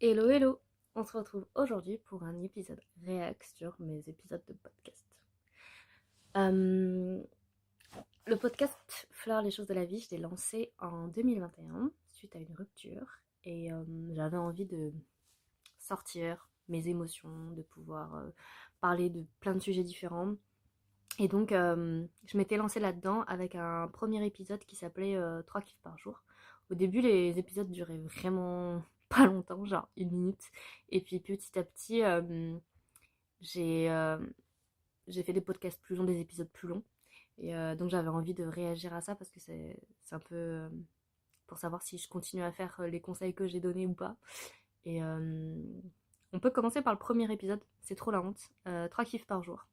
Hello hello, on se retrouve aujourd'hui pour un épisode réact sur mes épisodes de podcast. Euh, le podcast Fleur les choses de la vie, je l'ai lancé en 2021 suite à une rupture et j'avais envie de sortir mes émotions, de pouvoir parler de plein de sujets différents. Et donc je m'étais lancée là-dedans avec un premier épisode qui s'appelait 3 kiffs par jour. Au début les épisodes duraient vraiment pas longtemps, genre 1 minute. Et puis petit à petit j'ai j'ai fait des podcasts plus longs, des épisodes plus longs. Et donc j'avais envie de réagir à ça parce que c'est un peu pour savoir si je continue à faire les conseils que j'ai donnés ou pas. Et on peut commencer par le premier épisode, c'est trop la honte. 3 kiffs par jour.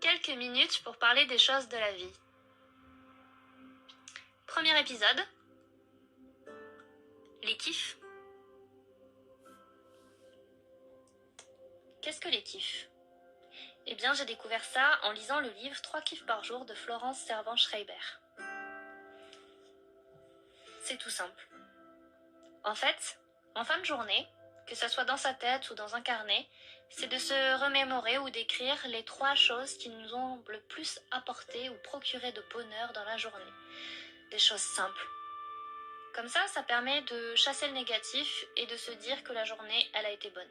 Quelques minutes pour parler des choses de la vie. Premier épisode. Les kiffs. Qu'est-ce que les kiffs ? Eh bien, j'ai découvert ça en lisant le livre 3 kiffs par jour de Florence Servan-Schreiber. C'est tout simple. En fait, en fin de journée, que ça soit dans sa tête ou dans un carnet, c'est de se remémorer ou d'écrire les 3 choses qui nous ont le plus apporté ou procuré de bonheur dans la journée. Des choses simples. Comme ça permet de chasser le négatif et de se dire que la journée, elle a été bonne.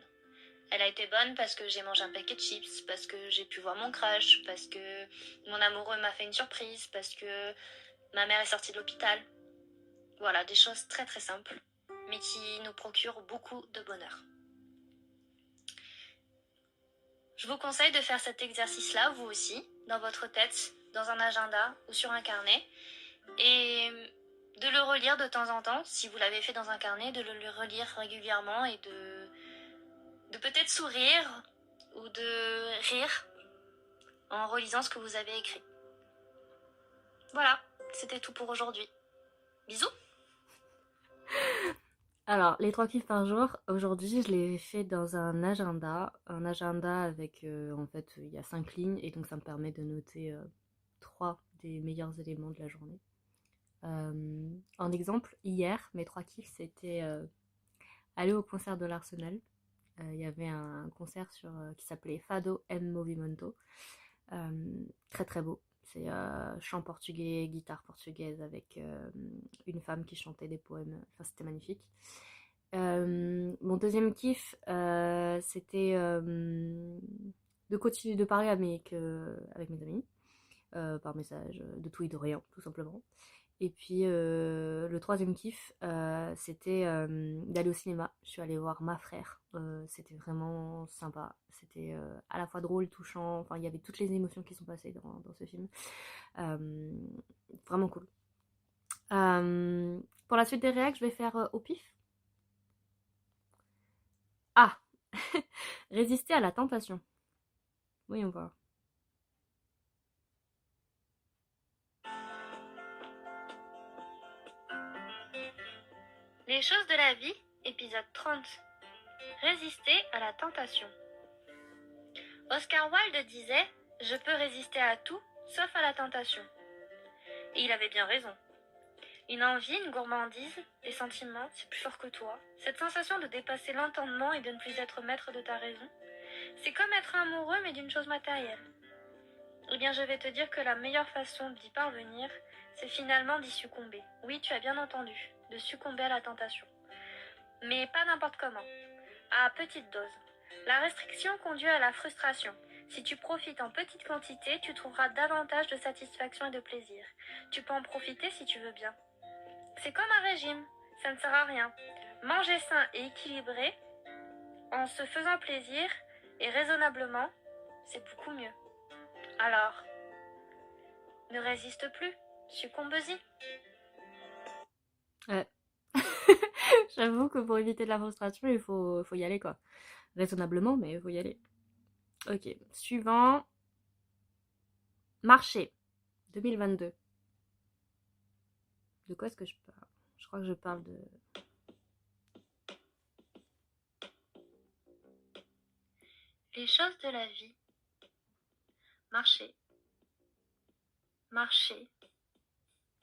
Elle a été bonne parce que j'ai mangé un paquet de chips, parce que j'ai pu voir mon crush, parce que mon amoureux m'a fait une surprise, parce que ma mère est sortie de l'hôpital. Voilà, des choses très très simples, mais qui nous procurent beaucoup de bonheur. Je vous conseille de faire cet exercice-là, vous aussi, dans votre tête, dans un agenda ou sur un carnet, et de le relire de temps en temps, si vous l'avez fait dans un carnet, de le relire régulièrement et de peut-être sourire ou de rire en relisant ce que vous avez écrit. Voilà, c'était tout pour aujourd'hui. Bisous. Alors, les 3 kiffs par jour, aujourd'hui, je l'ai fait dans un agenda avec, en fait, il y a 5 lignes, et donc ça me permet de noter 3 des meilleurs éléments de la journée. En exemple, hier, mes 3 kiffs, c'était aller au concert de l'Arsenal. Il y avait un concert qui s'appelait Fado en Movimento. Très très beau. C'est chant portugais, guitare portugaise avec une femme qui chantait des poèmes. Enfin, c'était magnifique. Mon deuxième kiff, c'était de continuer de parler avec mes amis, par message, de tout et de rien, tout simplement. Et puis le troisième kiff, c'était d'aller au cinéma. Je suis allée voir Ma Frère. C'était vraiment sympa. C'était à la fois drôle, touchant. Enfin, il y avait toutes les émotions qui sont passées dans ce film. Euh, Vraiment cool. Pour la suite des réacts, je vais faire au pif. Ah, résister à la tentation. Voyons voir. Les choses de la vie, épisode 30. Résister à la tentation. Oscar Wilde disait « Je peux résister à tout, sauf à la tentation ». Et il avait bien raison. Une envie, une gourmandise, des sentiments, c'est plus fort que toi. Cette sensation de dépasser l'entendement et de ne plus être maître de ta raison, c'est comme être amoureux mais d'une chose matérielle. Eh bien, je vais te dire que la meilleure façon d'y parvenir, c'est finalement d'y succomber. Oui, tu as bien entendu, de succomber à la tentation. Mais pas n'importe comment, à petite dose. La restriction conduit à la frustration. Si tu profites en petite quantité, tu trouveras davantage de satisfaction et de plaisir. Tu peux en profiter si tu veux bien. C'est comme un régime, ça ne sert à rien. Manger sain et équilibré, en se faisant plaisir et raisonnablement, c'est beaucoup mieux. Alors, ne résiste plus, succombe-y. Ouais. J'avoue que pour éviter de la frustration, faut y aller quoi. Raisonnablement, mais il faut y aller. Ok, suivant. Marché. 2022. De quoi est-ce que je parle? Je crois que je parle de... Les choses de la vie. Marcher. Marcher,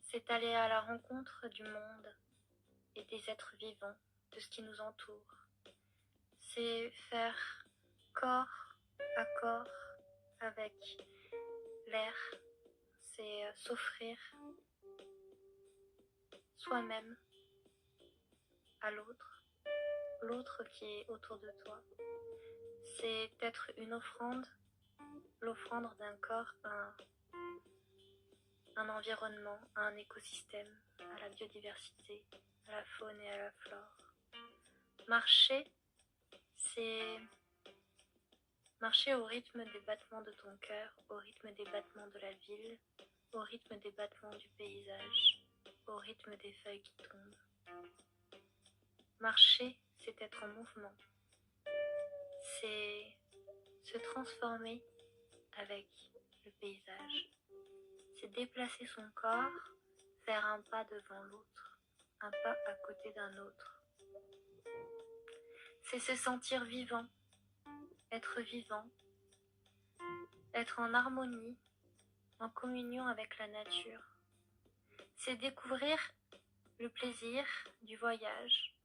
c'est aller à la rencontre du monde et des êtres vivants, de ce qui nous entoure. C'est faire corps à corps avec l'air. C'est s'offrir soi-même à l'autre, l'autre qui est autour de toi. C'est être une offrande, l'offrande d'un corps à un environnement, à un écosystème, à la biodiversité, à la faune et à la flore. Marcher, c'est marcher au rythme des battements de ton cœur, au rythme des battements de la ville, au rythme des battements du paysage, au rythme des feuilles qui tombent. Marcher, c'est être en mouvement. C'est se transformer avec le paysage. C'est déplacer son corps, faire un pas devant l'autre, un pas à côté d'un autre. C'est se sentir vivant, être en harmonie, en communion avec la nature. C'est découvrir le plaisir du voyage.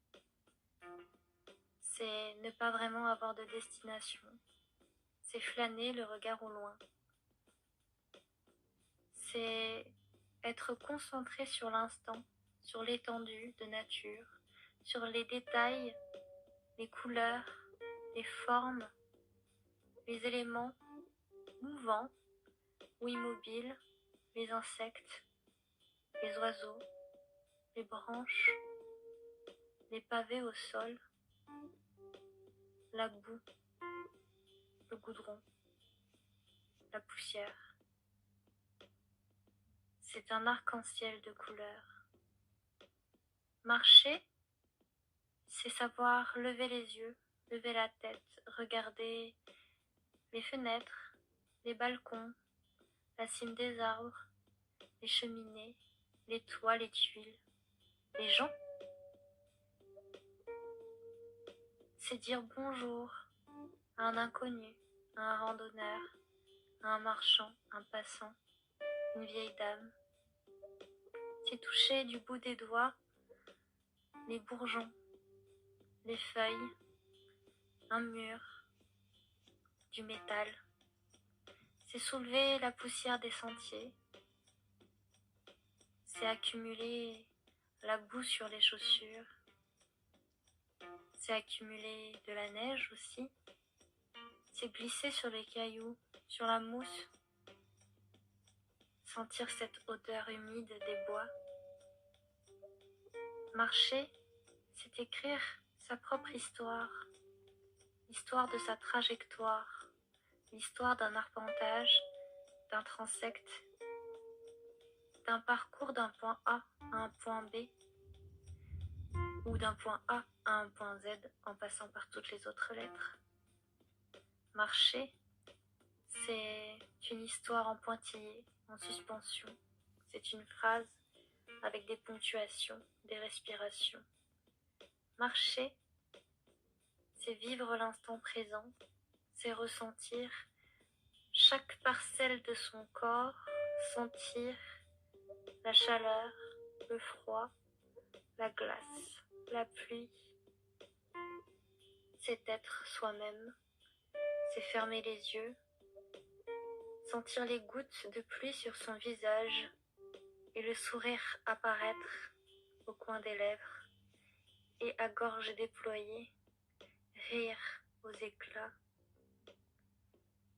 C'est ne pas vraiment avoir de destination. C'est flâner le regard au loin. C'est être concentré sur l'instant, sur l'étendue de nature, sur les détails, les couleurs, les formes, les éléments mouvants ou immobiles, les insectes, les oiseaux, les branches, les pavés au sol, la boue, le goudron, la poussière. C'est un arc-en-ciel de couleurs. Marcher, c'est savoir lever les yeux, lever la tête, regarder les fenêtres, les balcons, la cime des arbres, les cheminées, les toits, les tuiles, les gens. C'est dire bonjour à un inconnu, à un randonneur, à un marchand, un passant, une vieille dame. C'est toucher du bout des doigts les bourgeons, les feuilles, un mur, du métal. C'est soulever la poussière des sentiers. C'est accumuler la boue sur les chaussures. C'est accumuler de la neige aussi. C'est glisser sur les cailloux, sur la mousse. Sentir cette odeur humide des bois. Marcher, c'est écrire sa propre histoire. L'histoire de sa trajectoire. L'histoire d'un arpentage, d'un transect, d'un parcours d'un point A à un point B, ou d'un point A à un point Z en passant par toutes les autres lettres. Marcher, c'est une histoire en pointillé, en suspension. C'est une phrase avec des ponctuations, des respirations. Marcher, c'est vivre l'instant présent, c'est ressentir chaque parcelle de son corps, sentir la chaleur, le froid, la glace, la pluie. C'est être soi-même, c'est fermer les yeux, sentir les gouttes de pluie sur son visage et le sourire apparaître au coin des lèvres et à gorge déployée, rire aux éclats,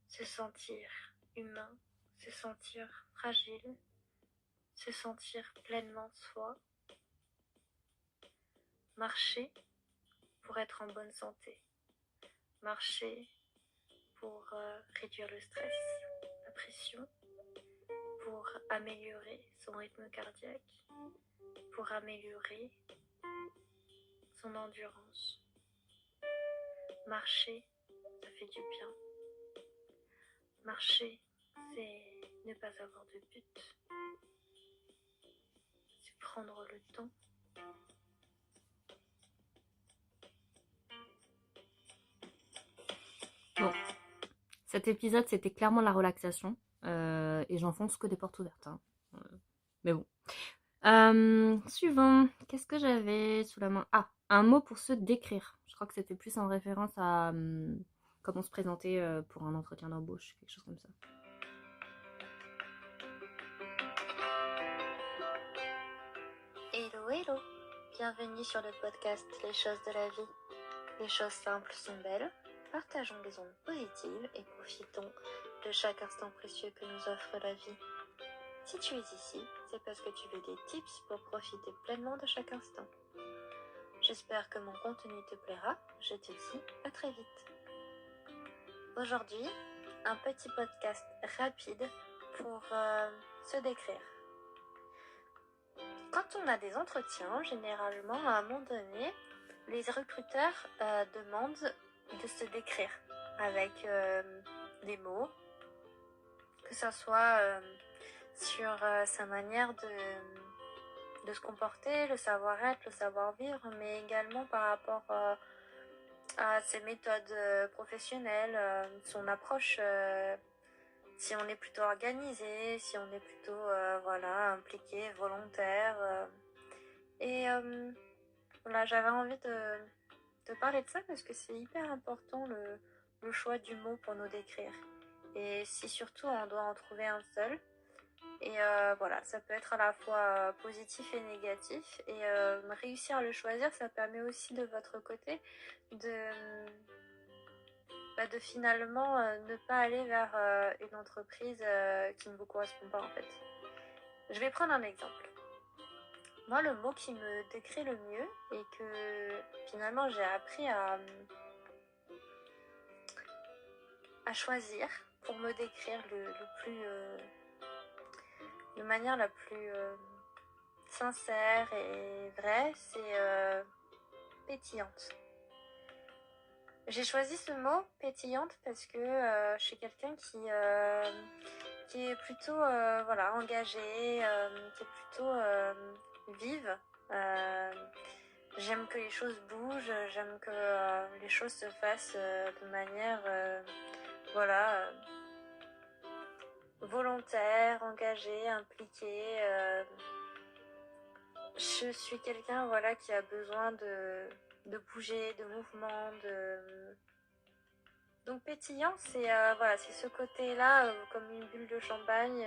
se sentir humain, se sentir fragile, se sentir pleinement soi, marcher pour être en bonne santé, marcher pour réduire le stress, la pression, pour améliorer son rythme cardiaque, pour améliorer son endurance. Marcher, ça fait du bien. Marcher, c'est ne pas avoir de but. C'est prendre le temps. Bon, Cet épisode, c'était clairement la relaxation. Et j'enfonce que des portes ouvertes, hein. Mais bon. Suivant. Qu'est-ce que j'avais sous la main? Ah, un mot pour se décrire. Je crois que c'était plus en référence à comment se présenter pour un entretien d'embauche, quelque chose comme ça. Hello, hello. Bienvenue sur le podcast Les choses de la vie. Les choses simples sont belles. Partageons les ondes positives et profitons de chaque instant précieux que nous offre la vie. Si tu es ici, c'est parce que tu veux des tips pour profiter pleinement de chaque instant. J'espère que mon contenu te plaira. Je te dis à très vite. Aujourd'hui, un petit podcast rapide pour se décrire. Quand on a des entretiens, généralement, à un moment donné, les recruteurs demandent de se décrire avec des mots, que ce soit sur sa manière de se comporter, le savoir-être, le savoir-vivre, mais également par rapport à ses méthodes professionnelles, son approche, si on est plutôt organisé, si on est plutôt impliqué, volontaire. Et voilà, j'avais envie de parler de ça parce que c'est hyper important le choix du mot pour nous décrire. Et si surtout on doit en trouver un seul. Et voilà, ça peut être à la fois positif et négatif. Et réussir à le choisir, ça permet aussi de votre côté de finalement ne pas aller vers une entreprise qui ne vous correspond pas en fait. Je vais prendre un exemple. Moi, le mot qui me décrit le mieux et que finalement j'ai appris à choisir pour me décrire de manière la plus sincère et vraie, c'est pétillante. J'ai choisi ce mot pétillante parce que je suis quelqu'un qui est plutôt engagée, qui est plutôt vive. J'aime que les choses bougent, j'aime que les choses se fassent de manière volontaire, engagée, impliquée. Je suis quelqu'un qui a besoin de bouger, de mouvement, Donc pétillant, c'est c'est ce côté-là, comme une bulle de champagne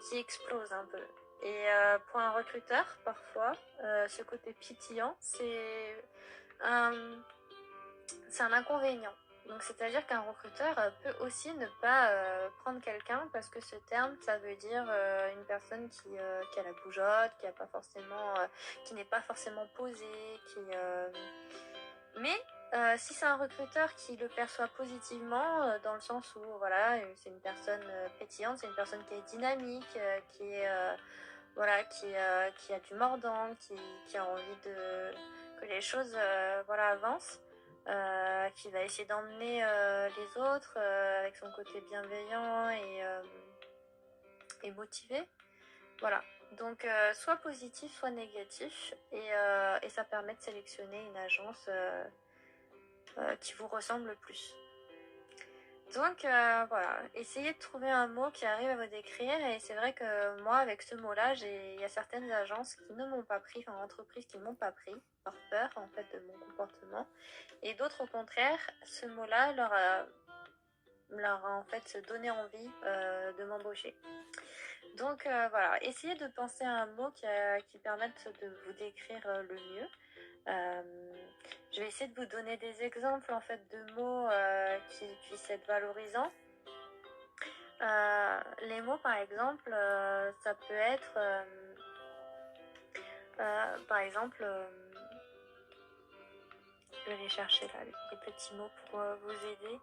qui explose un peu. Et pour un recruteur, parfois, ce côté pétillant, c'est un inconvénient. Donc c'est-à-dire qu'un recruteur peut aussi ne pas prendre quelqu'un parce que ce terme, ça veut dire une personne qui a la bougeotte, qui n'est pas forcément posée, mais si c'est un recruteur qui le perçoit positivement, dans le sens où c'est une personne pétillante, c'est une personne qui est dynamique, qui a du mordant, qui a envie que les choses avancent, qui va essayer d'emmener les autres avec son côté bienveillant et motivé. Voilà. Donc soit positif, soit négatif, et ça permet de sélectionner une agence qui vous ressemble le plus. Donc essayez de trouver un mot qui arrive à vous décrire, et c'est vrai que moi avec ce mot-là, il y a certaines agences qui ne m'ont pas pris, entreprises qui ne m'ont pas pris, par peur en fait de mon comportement, et d'autres au contraire, ce mot-là leur a en fait donné envie de m'embaucher. Donc essayez de penser à un mot qui permette de vous décrire le mieux. Je vais essayer de vous donner des exemples en fait de mots qui puissent être valorisants. Les mots par exemple, ça peut être par exemple, je vais aller chercher là les petits mots pour vous aider.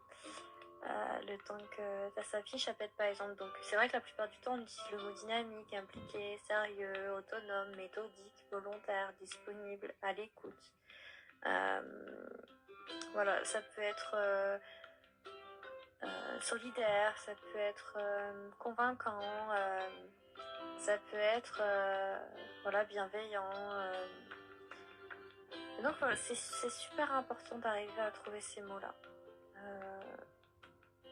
Le temps que ça s'affiche, ça peut être par exemple, donc c'est vrai que la plupart du temps on utilise le mot dynamique, impliqué, sérieux, autonome, méthodique, volontaire, disponible, à l'écoute. Ça peut être solidaire, ça peut être convaincant, ça peut être bienveillant. Donc c'est super important d'arriver à trouver ces mots-là.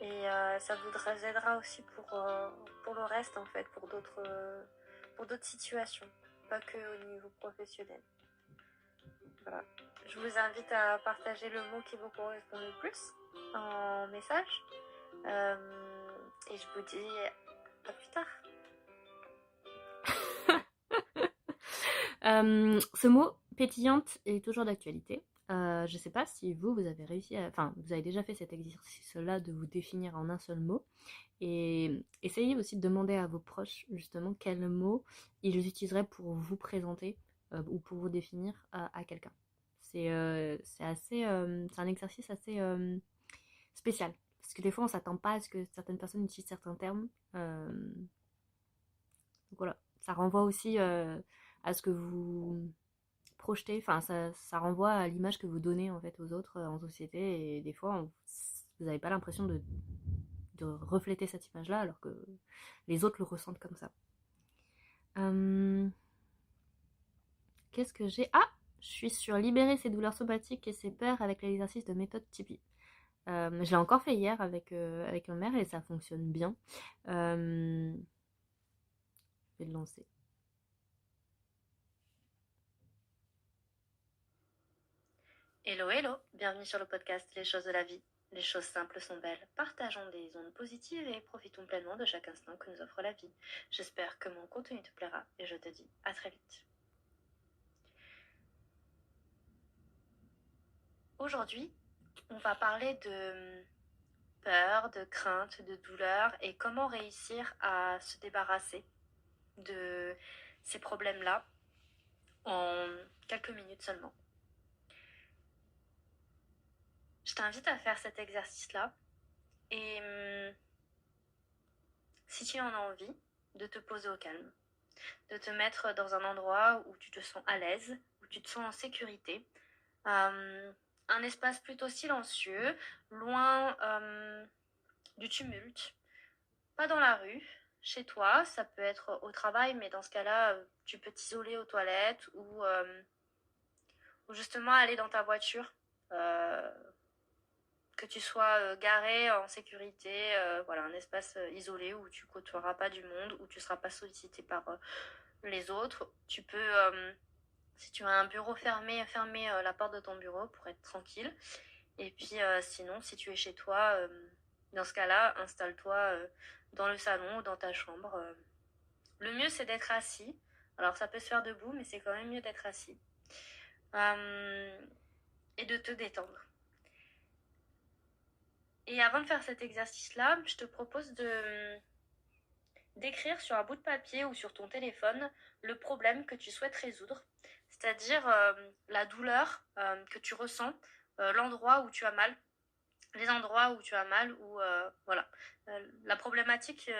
Et ça vous aidera aussi pour le reste en fait, pour d'autres situations, pas que au niveau professionnel. Voilà. Je vous invite à partager le mot qui vous correspond le plus en message. Et je vous dis à plus tard. Ce mot pétillante est toujours d'actualité. Je sais pas si vous avez réussi à... Enfin, vous avez déjà fait cet exercice-là de vous définir en un seul mot. Et essayez aussi de demander à vos proches, justement, quels mots ils utiliseraient pour vous présenter ou pour vous définir à quelqu'un. C'est assez... c'est un exercice assez spécial. Parce que des fois, on s'attend pas à ce que certaines personnes utilisent certains termes. Donc voilà, ça renvoie aussi à ce que vous projetez, enfin ça renvoie à l'image que vous donnez en fait aux autres en société et des fois vous n'avez pas l'impression de refléter cette image-là alors que les autres le ressentent comme ça. Qu'est-ce que j'ai? Ah, je suis sur libérer ses douleurs somatiques et ses peurs avec l'exercice de méthode Tipeee. Je l'ai encore fait hier avec ma mère et ça fonctionne bien. Je vais le lancer. Hello, hello, bienvenue sur le podcast Les choses de la vie. Les choses simples sont belles. Partageons des ondes positives et profitons pleinement de chaque instant que nous offre la vie. J'espère que mon contenu te plaira et je te dis à très vite. Aujourd'hui, on va parler de peur, de crainte, de douleur et comment réussir à se débarrasser de ces problèmes-là en quelques minutes seulement. Je t'invite à faire cet exercice-là et si tu en as envie, de te poser au calme, de te mettre dans un endroit où tu te sens à l'aise, où tu te sens en sécurité, un espace plutôt silencieux, loin du tumulte, pas dans la rue, chez toi, ça peut être au travail, mais dans ce cas-là, tu peux t'isoler aux toilettes ou justement aller dans ta voiture, que tu sois garé en sécurité, voilà, un espace isolé où tu côtoieras pas du monde, où tu seras pas sollicité par les autres. Tu peux, si tu as un bureau fermer la porte de ton bureau pour être tranquille. Et puis sinon, si tu es chez toi, dans ce cas-là, installe-toi dans le salon ou dans ta chambre. Le mieux, c'est d'être assis. Alors, ça peut se faire debout, mais c'est quand même mieux d'être assis. Et de te détendre. Et avant de faire cet exercice-là, je te propose d'écrire sur un bout de papier ou sur ton téléphone le problème que tu souhaites résoudre, c'est-à-dire la douleur que tu ressens, l'endroit où tu as mal, les endroits où tu as mal, ou voilà, la problématique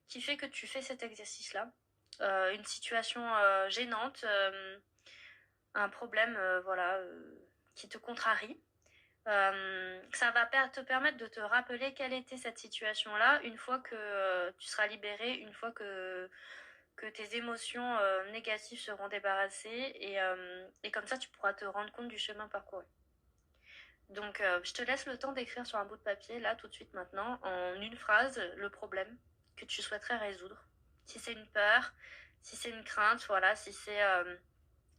qui fait que tu fais cet exercice-là, une situation gênante, un problème voilà, qui te contrarie. Ça va te permettre de te rappeler quelle était cette situation-là une fois que tu seras libéré, une fois que tes émotions négatives seront débarrassées et comme ça tu pourras te rendre compte du chemin parcouru. Donc je te laisse le temps d'écrire sur un bout de papier là tout de suite maintenant en une phrase le problème que tu souhaiterais résoudre. Si c'est une peur, si c'est une crainte, voilà, si c'est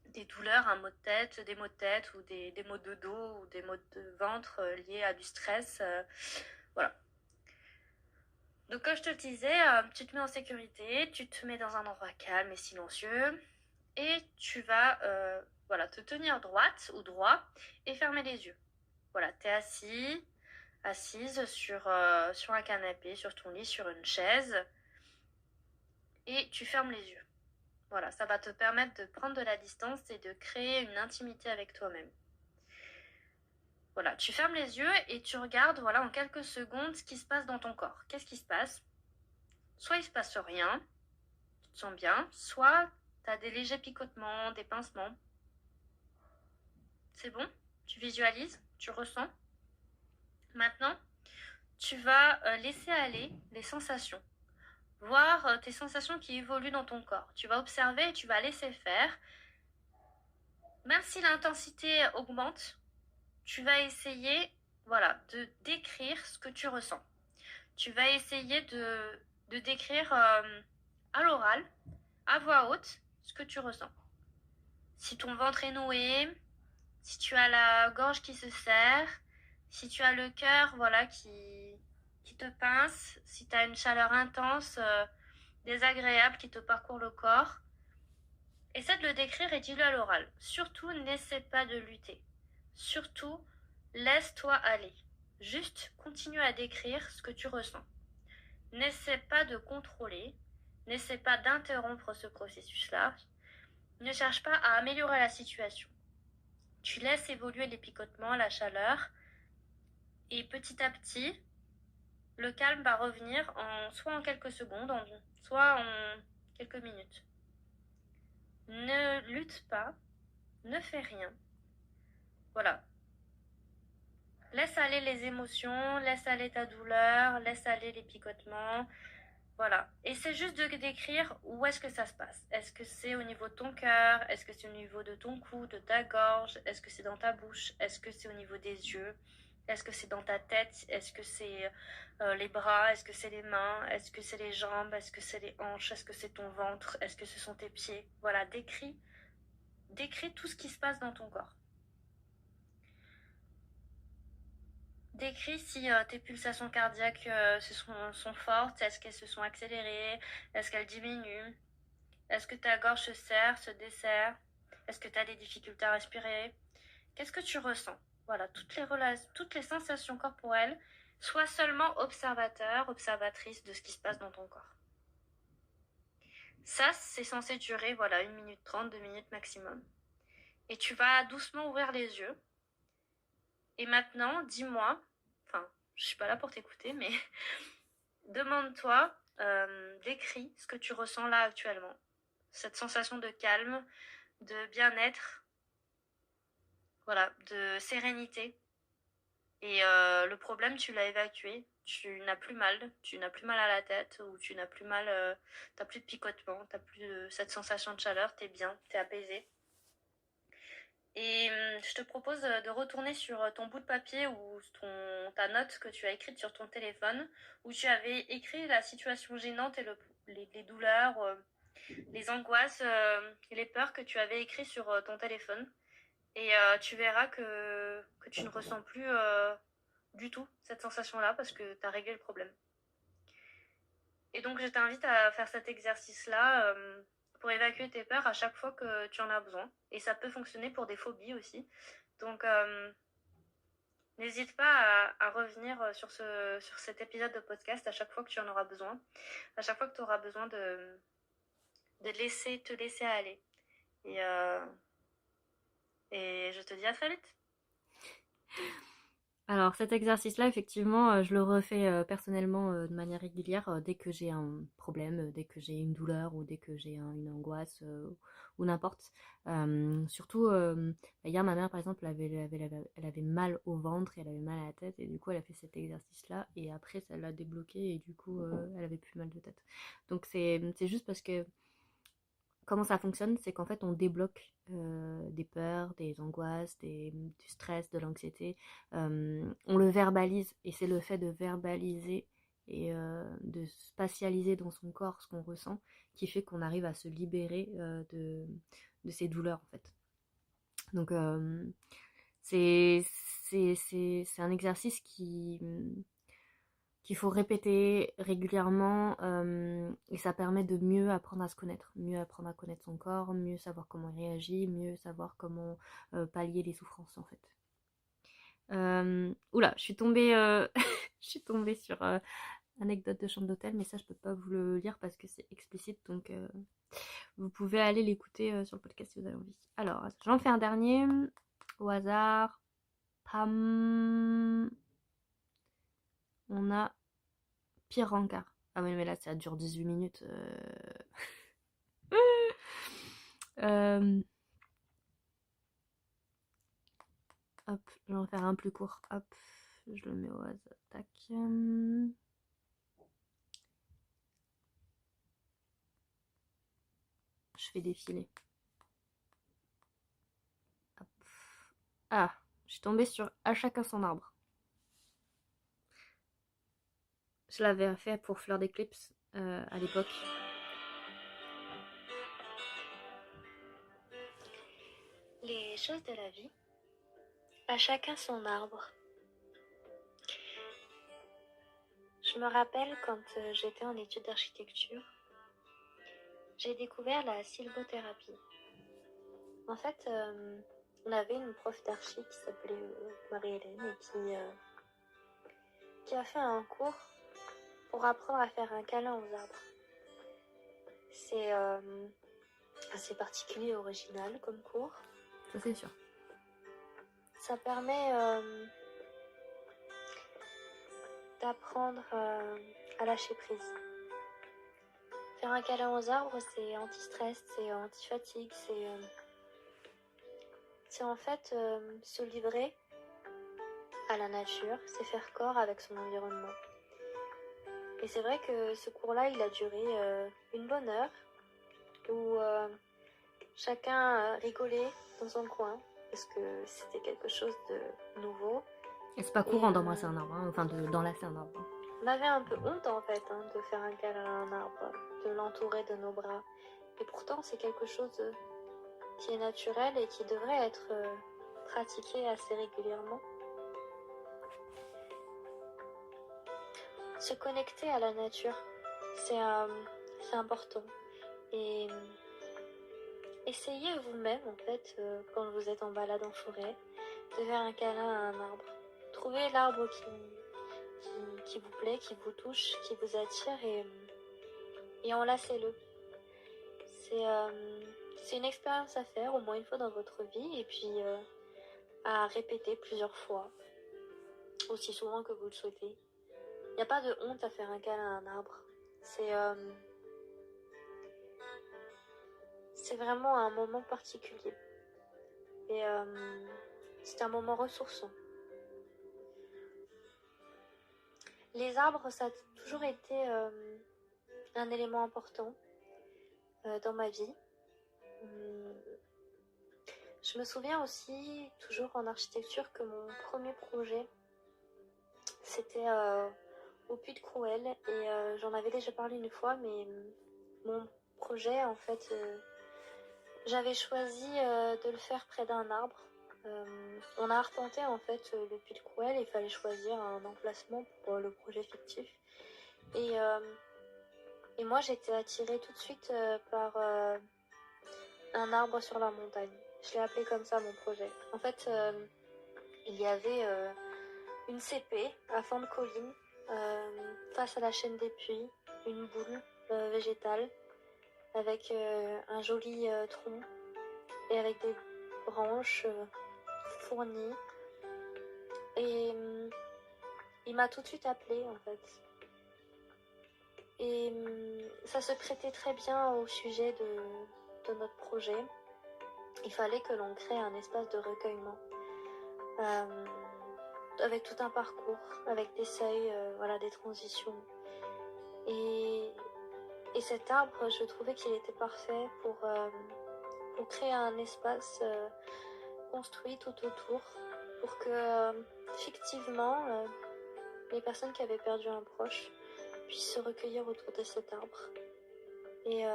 des douleurs, un mot de tête, des maux de tête ou des maux de dos ou des maux de ventre liés à du stress. Voilà. Donc comme je te le disais, tu te mets en sécurité, tu te mets dans un endroit calme et silencieux et tu vas voilà, te tenir droite ou droit et fermer les yeux. Voilà, tu es assise sur un canapé, sur ton lit, sur une chaise et tu fermes les yeux. Voilà, ça va te permettre de prendre de la distance et de créer une intimité avec toi-même. Voilà, tu fermes les yeux et tu regardes voilà, en quelques secondes ce qui se passe dans ton corps. Qu'est-ce qui se passe? Soit il se passe rien, tu te sens bien, soit tu as des légers picotements, des pincements. C'est bon? Tu visualises? Tu ressens? Maintenant, tu vas laisser aller les sensations. Voir tes sensations qui évoluent dans ton corps. Tu vas observer et tu vas laisser faire. Même si l'intensité augmente, tu vas essayer voilà, de décrire ce que tu ressens. tu vas essayer de décrire à l'oral, à voix haute, ce que tu ressens. Si ton ventre est noué, si tu as la gorge qui se serre, si tu as le cœur voilà, qui te pince, si tu as une chaleur intense, désagréable qui te parcourt le corps, essaie de le décrire et dis-le à l'oral. Surtout, n'essaie pas de lutter. Surtout, laisse-toi aller. Juste continue à décrire ce que tu ressens. N'essaie pas de contrôler, n'essaie pas d'interrompre ce processus-là. Ne cherche pas à améliorer la situation. Tu laisses évoluer les picotements, la chaleur, et petit à petit, le calme va revenir soit en quelques secondes, soit en quelques minutes. Ne lutte pas, ne fais rien. Voilà. Laisse aller les émotions, laisse aller ta douleur, laisse aller les picotements. Voilà. Et c'est juste de décrire où est-ce que ça se passe. Est-ce que c'est au niveau de ton cœur? Est-ce que c'est au niveau de ton cou, de ta gorge? Est-ce que c'est dans ta bouche? Est-ce que c'est au niveau des yeux? Est-ce que c'est dans ta tête? Est-ce que c'est les bras? Est-ce que c'est les mains? Est-ce que c'est les jambes? Est-ce que c'est les hanches? Est-ce que c'est ton ventre? Est-ce que ce sont tes pieds? Voilà, décris tout ce qui se passe dans ton corps. Décris si tes pulsations cardiaques sont fortes, est-ce qu'elles se sont accélérées, est-ce qu'elles diminuent, est-ce que ta gorge se serre, se desserre, est-ce que tu as des difficultés à respirer, qu'est-ce que tu ressens? Voilà, toutes les sensations corporelles, sois seulement observateur, observatrice de ce qui se passe dans ton corps. Ça, c'est censé durer, voilà, 1 minute 30, 2 minutes maximum. Et tu vas doucement ouvrir les yeux. Et maintenant, dis-moi, enfin, je suis pas là pour t'écouter, mais demande-toi, décris ce que tu ressens là actuellement. Cette sensation de calme, de bien-être, voilà, de sérénité. Et le problème, tu l'as évacué. Tu n'as plus mal à la tête, ou tu n'as plus mal, t'as plus de picotement, t'as plus cette sensation de chaleur, t'es bien, t'es apaisé. Et je te propose de retourner sur ton bout de papier ou ta note que tu as écrite sur ton téléphone, où tu avais écrit la situation gênante et les douleurs, les angoisses et les peurs que tu avais écrites sur ton téléphone. Et tu verras que tu ne ressens plus du tout cette sensation-là parce que tu as réglé le problème. Et donc je t'invite à faire cet exercice-là pour évacuer tes peurs à chaque fois que tu en as besoin. Et ça peut fonctionner pour des phobies aussi. Donc n'hésite pas à revenir sur cet épisode de podcast à chaque fois que tu en auras besoin. À chaque fois que tu auras besoin de te laisser aller. Et je te dis à très vite. Alors cet exercice-là, effectivement, je le refais personnellement de manière régulière dès que j'ai un problème, dès que j'ai une douleur ou dès que j'ai une angoisse ou n'importe. Surtout, hier, ma mère, par exemple, elle avait mal au ventre et elle avait mal à la tête et du coup, elle a fait cet exercice-là et après, ça l'a débloqué et du coup, elle avait plus mal de tête. Donc c'est juste parce que comment ça fonctionne, c'est qu'en fait on débloque des peurs, des angoisses, du stress, de l'anxiété. On le verbalise et c'est le fait de verbaliser et de spatialiser dans son corps ce qu'on ressent qui fait qu'on arrive à se libérer de ces douleurs en fait. Donc c'est un exercice qu'il faut répéter régulièrement et ça permet de mieux apprendre à se connaître, mieux apprendre à connaître son corps, mieux savoir comment il réagit, mieux savoir comment pallier les souffrances en fait. Oula, je suis tombée, je suis tombée sur anecdote de chambre d'hôtel, mais ça je peux pas vous le lire parce que c'est explicite, donc vous pouvez aller l'écouter sur le podcast si vous avez envie. Alors, j'en fais un dernier au hasard. Pam. On a Pire rencard. Ah oui, mais là, ça dure 18 minutes. Hop, je vais en faire un plus court. Hop, je le mets au hasard. Tac. Je fais défiler. Hop. Ah, je suis tombée sur À chacun son arbre. Je l'avais fait pour Fleur d'Eclipse à l'époque. Les choses de la vie, à chacun son arbre. Je me rappelle quand j'étais en études d'architecture, j'ai découvert la sylvothérapie. En fait, on avait une prof d'archi qui s'appelait Marie-Hélène et qui a fait un cours pour apprendre à faire un câlin aux arbres. C'est assez particulier et original comme cours. Ça c'est sûr. Ça permet d'apprendre à lâcher prise. Faire un câlin aux arbres, c'est anti-stress, c'est anti-fatigue, c'est en fait se livrer à la nature, c'est faire corps avec son environnement. Et c'est vrai que ce cours-là, il a duré une bonne heure, où chacun rigolait dans son coin, parce que c'était quelque chose de nouveau. Et c'est pas courant d'embrasser un arbre, hein, enfin d'enlacer un arbre. On avait un peu honte en fait de faire un câlin à un arbre, de l'entourer de nos bras. Et pourtant, c'est quelque chose qui est naturel et qui devrait être pratiqué assez régulièrement. Se connecter à la nature, c'est important. Et essayez vous-même, en fait, quand vous êtes en balade en forêt, de faire un câlin à un arbre. Trouvez l'arbre qui vous plaît, qui vous touche, qui vous attire et enlacez-le. C'est une expérience à faire au moins une fois dans votre vie et puis à répéter plusieurs fois, aussi souvent que vous le souhaitez. Il n'y a pas de honte à faire un câlin à un arbre. C'est vraiment un moment particulier. Et c'est un moment ressourçant. Les arbres, ça a toujours été un élément important dans ma vie. Je me souviens aussi, toujours en architecture, que mon premier projet, c'était au Puy de Crouël. Et j'en avais déjà parlé une fois, mais mon projet, en fait, j'avais choisi de le faire près d'un arbre. On a arpenté en fait le Puy de Crouël et il fallait choisir un emplacement pour le projet fictif. Et moi j'étais attirée tout de suite par un arbre sur la montagne. Je l'ai appelé comme ça mon projet. En fait, il y avait une cépée à flanc de colline face à la chaîne des puits, une boule végétale avec un joli tronc et avec des branches fournies. Et il m'a tout de suite appelé en fait. Et ça se prêtait très bien au sujet de notre projet. Il fallait que l'on crée un espace de recueillement avec tout un parcours, avec des seuils, voilà, des transitions. Et cet arbre, je trouvais qu'il était parfait pour créer un espace construit tout autour pour que fictivement les personnes qui avaient perdu un proche puissent se recueillir autour de cet arbre. Et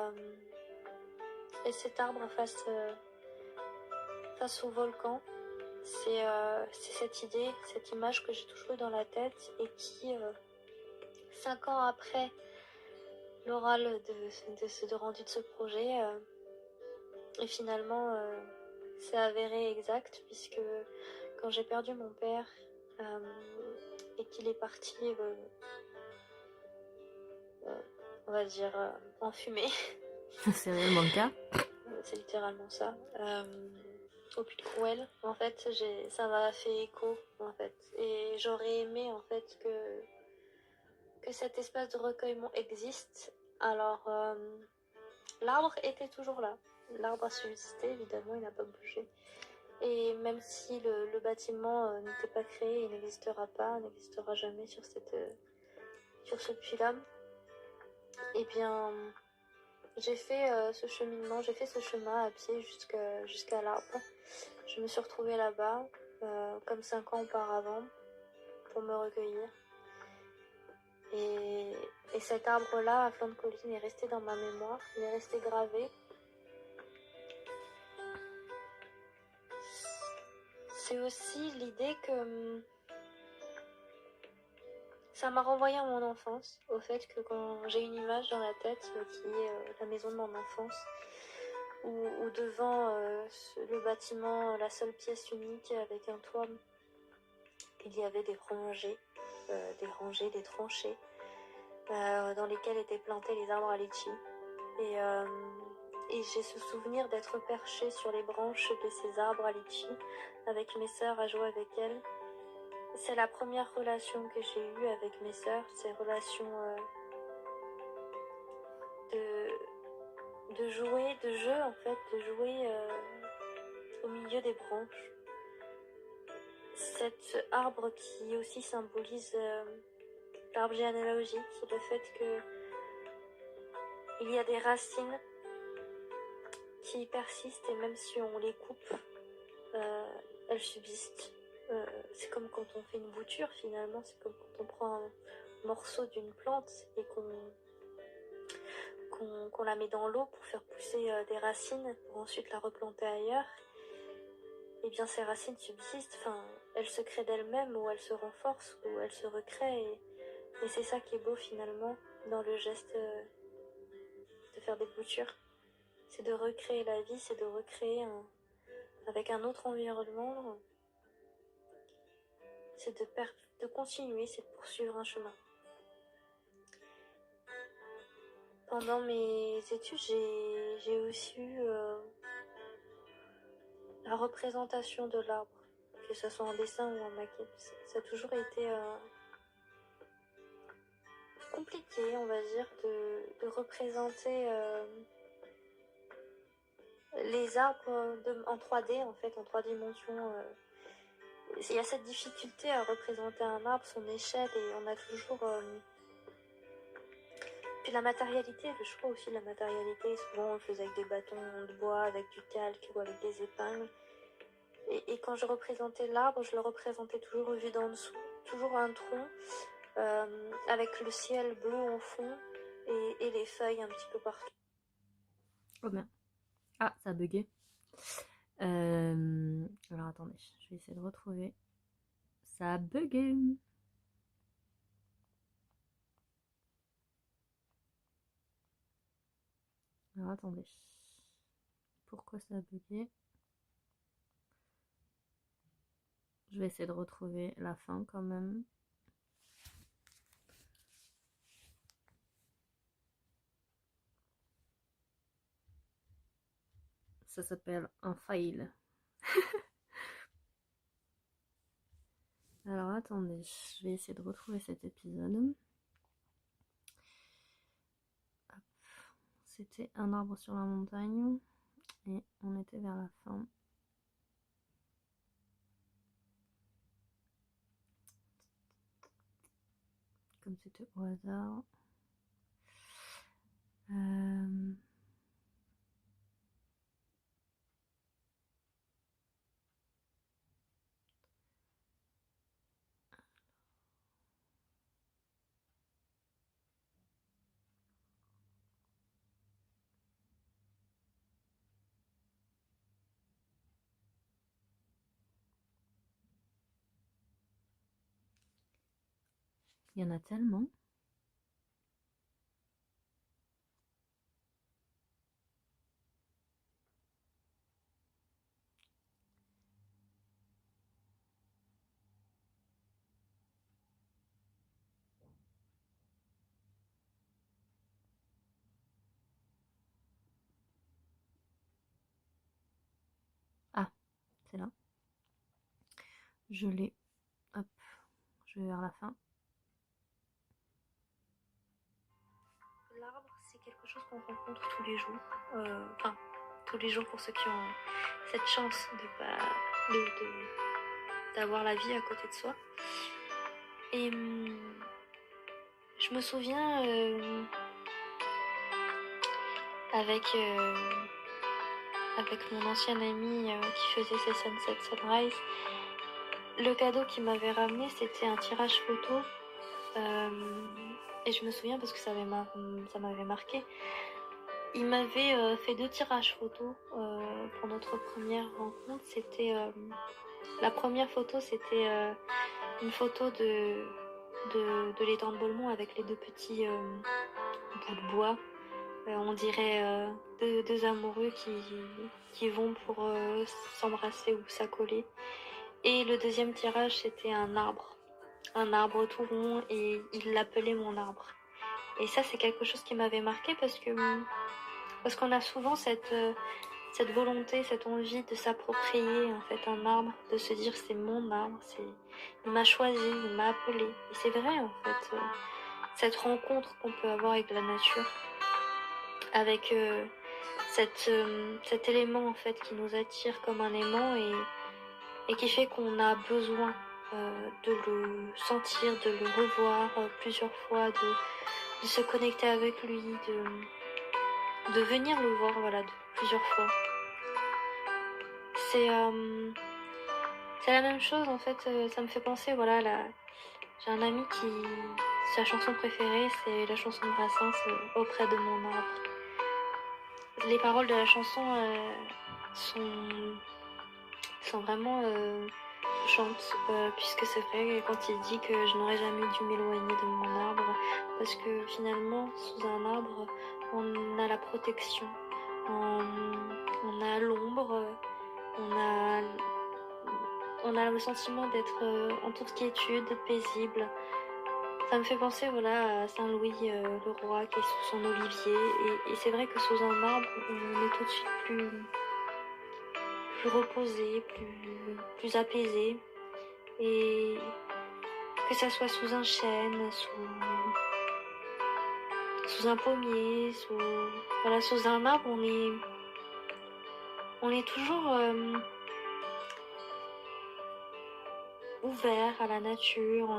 cet arbre face au volcan, c'est cette idée, cette image que j'ai toujours eu dans la tête et qui, 5 ans après l'oral de rendu de ce projet, et finalement c'est avéré exact puisque quand j'ai perdu mon père et qu'il est parti, on va dire, en fumée. C'est réellement le cas. C'est littéralement ça. Au Puy de Crouël, en fait, ça m'a fait écho, en fait. Et j'aurais aimé, en fait, que cet espace de recueillement existe. Alors, l'arbre était toujours là. L'arbre a subsisté, évidemment, il n'a pas bougé. Et même si le bâtiment n'était pas créé, il n'existera jamais sur ce puits-là, eh bien, j'ai fait ce cheminement, j'ai fait ce chemin à pied jusqu'à l'arbre. Je me suis retrouvée là-bas, comme 5 ans auparavant, pour me recueillir. Et, et cet arbre-là, à flanc de colline, est resté dans ma mémoire, il est resté gravé. C'est aussi l'idée que ça m'a renvoyé à mon enfance, au fait que quand j'ai une image dans la tête qui est la maison de mon enfance, où devant le bâtiment, la seule pièce unique avec un toit, il y avait des rangées, des tranchées, dans lesquelles étaient plantés les arbres à litchi. Et j'ai ce souvenir d'être perchée sur les branches de ces arbres à litchi, avec mes sœurs à jouer avec elles. C'est la première relation que j'ai eue avec mes sœurs, ces relations de jouer, de jeu en fait, de jouer au milieu des branches. Cet arbre qui aussi symbolise l'arbre généalogique, le fait que il y a des racines qui persistent et même si on les coupe, elles subsistent. C'est comme quand on fait une bouture finalement, c'est comme quand on prend un morceau d'une plante et qu'on la met dans l'eau pour faire pousser des racines pour ensuite la replanter ailleurs. Et bien ces racines subsistent, enfin elles se créent d'elles-mêmes ou elles se renforcent ou elles se recréent et c'est ça qui est beau finalement dans le geste de faire des boutures. C'est de recréer la vie, c'est de recréer avec un autre environnement. C'est de continuer, c'est de poursuivre un chemin. Pendant mes études, j'ai aussi eu la représentation de l'arbre, que ce soit en dessin ou en maquette. Ça a toujours été compliqué, on va dire, de représenter les arbres en 3D, en fait, en 3 dimensions. Il y a cette difficulté à représenter un arbre, son échelle, et on a toujours... Puis la matérialité, le choix aussi de la matérialité. Souvent, on le faisait avec des bâtons de bois, avec du calque ou avec des épingles. Et quand je représentais l'arbre, je le représentais toujours vu d'en dessous. Toujours un tronc, avec le ciel bleu en fond et les feuilles un petit peu partout. Oh bien. Ah, ça a bugué. Alors attendez, je vais essayer de retrouver. Ça a bugué. Alors attendez. Pourquoi ça a bugué? Je vais essayer de retrouver la fin quand même. Ça s'appelle un fail. Alors attendez, je vais essayer de retrouver cet épisode. C'était un arbre sur la montagne et on était vers la fin. Comme c'était au hasard. Il y en a tellement. Ah, c'est là. Je l'ai. Hop, je vais vers la fin. L'arbre, c'est quelque chose qu'on rencontre tous les jours. Enfin, tous les jours pour ceux qui ont cette chance d'avoir la vie à côté de soi. Et je me souviens avec mon ancien ami qui faisait ses sunset sunrise, le cadeau qu'il m'avait ramené, c'était un tirage photo Et je me souviens parce que ça m'avait marqué. Il m'avait fait 2 tirages photos pour notre première rencontre. La première photo, c'était une photo de l'étang de Beaumont avec les 2 petits bouts de bois. On dirait deux amoureux qui vont pour s'embrasser ou s'accoler. Et le deuxième tirage, c'était un arbre tout rond, et il l'appelait mon arbre. Et ça, c'est quelque chose qui m'avait marqué parce qu'on a souvent cette volonté, cette envie de s'approprier en fait un arbre, de se dire c'est mon arbre, il m'a choisi, il m'a appelé. Et c'est vrai en fait, cette rencontre qu'on peut avoir avec la nature, avec cet élément en fait qui nous attire comme un aimant et qui fait qu'on a besoin de le sentir, de le revoir plusieurs fois, de se connecter avec lui, de venir le voir plusieurs fois. C'est la même chose en fait, ça me fait penser, j'ai un ami qui, sa chanson préférée c'est la chanson de Brassens, Auprès de mon arbre. Les paroles de la chanson sont vraiment touchantes, puisque c'est vrai quand il dit que je n'aurais jamais dû m'éloigner de mon arbre, parce que finalement sous un arbre on a la protection, on a l'ombre, on a le sentiment d'être en toute quiétude, paisible. Ça me fait penser à Saint-Louis le roi qui est sous son olivier, et c'est vrai que sous un arbre on est tout de suite plus reposé, plus apaisé, et que ça soit sous un chêne, sous un pommier, sous un arbre, on est toujours ouvert à la nature,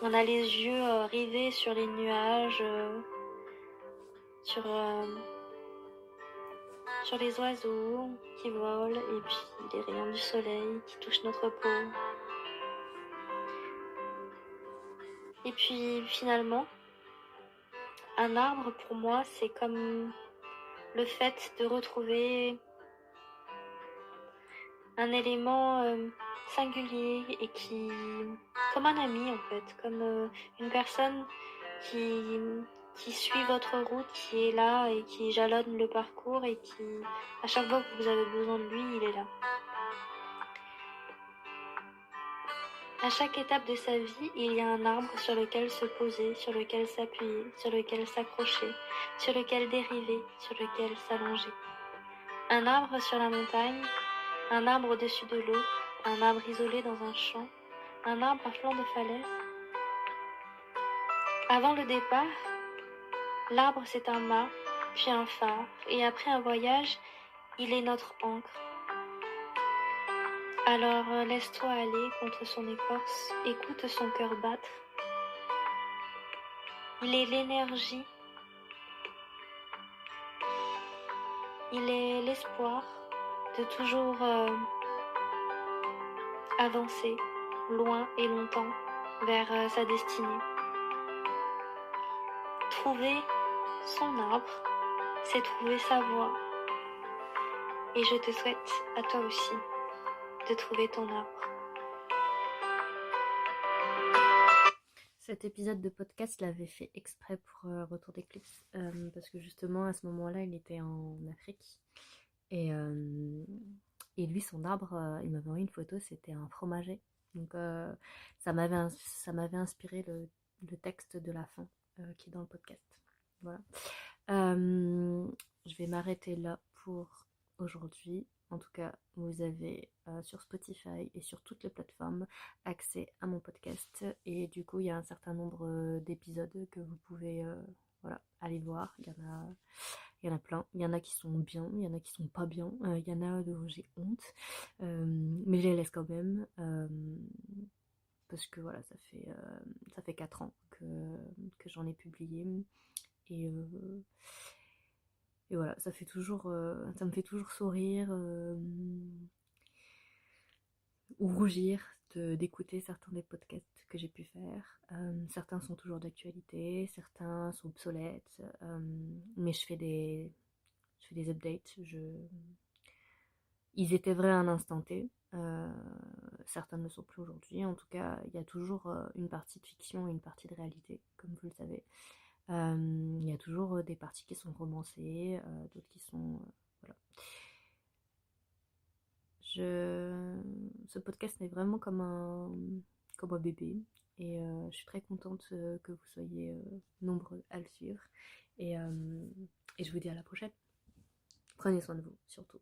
on a les yeux rivés sur les nuages, sur les oiseaux qui volent, et puis les rayons du soleil qui touchent notre peau. Et puis finalement, un arbre pour moi c'est comme le fait de retrouver un élément singulier et comme un ami en fait, comme une personne qui suit votre route, qui est là et qui jalonne le parcours, et qui, à chaque fois que vous avez besoin de lui, il est là. À chaque étape de sa vie, il y a un arbre sur lequel se poser, sur lequel s'appuyer, sur lequel s'accrocher, sur lequel dériver, sur lequel s'allonger. Un arbre sur la montagne, un arbre au-dessus de l'eau, un arbre isolé dans un champ, un arbre à flanc de falaise. Avant le départ, l'arbre c'est un mât, puis un phare, et après un voyage, il est notre ancre. Alors laisse-toi aller contre son écorce, écoute son cœur battre. Il est l'énergie, il est l'espoir de toujours avancer loin et longtemps vers sa destinée. Trouver son arbre, c'est trouver sa voie. Et je te souhaite à toi aussi de trouver ton arbre. Cet épisode de podcast, je l'avais fait exprès pour Retour d'Éclipse, parce que justement à ce moment-là, il était en Afrique. Et lui, son arbre, il m'avait envoyé une photo, c'était un fromager. Donc ça m'avait inspiré le texte de la fin qui est dans le podcast. Voilà. Je vais m'arrêter là pour aujourd'hui. En tout cas, vous avez sur Spotify et sur toutes les plateformes accès à mon podcast. Et du coup, il y a un certain nombre d'épisodes que vous pouvez aller voir. Il y en a plein. Il y en a qui sont bien, il y en a qui sont pas bien. Il y en a dont j'ai honte. Mais je les laisse quand même. Parce que voilà, ça fait 4 ans que j'en ai publié. Et voilà, ça me fait toujours sourire ou rougir d'écouter certains des podcasts que j'ai pu faire. Certains sont toujours d'actualité, certains sont obsolètes, mais je fais des updates. Ils étaient vrais à un instant T. Certains ne le sont plus aujourd'hui. En tout cas, il y a toujours une partie de fiction et une partie de réalité, comme vous le savez. Il y a toujours des parties qui sont romancées, d'autres qui sont... voilà. Ce podcast est vraiment comme un bébé. Et je suis très contente que vous soyez nombreux à le suivre. Et je vous dis à la prochaine. Prenez soin de vous, surtout.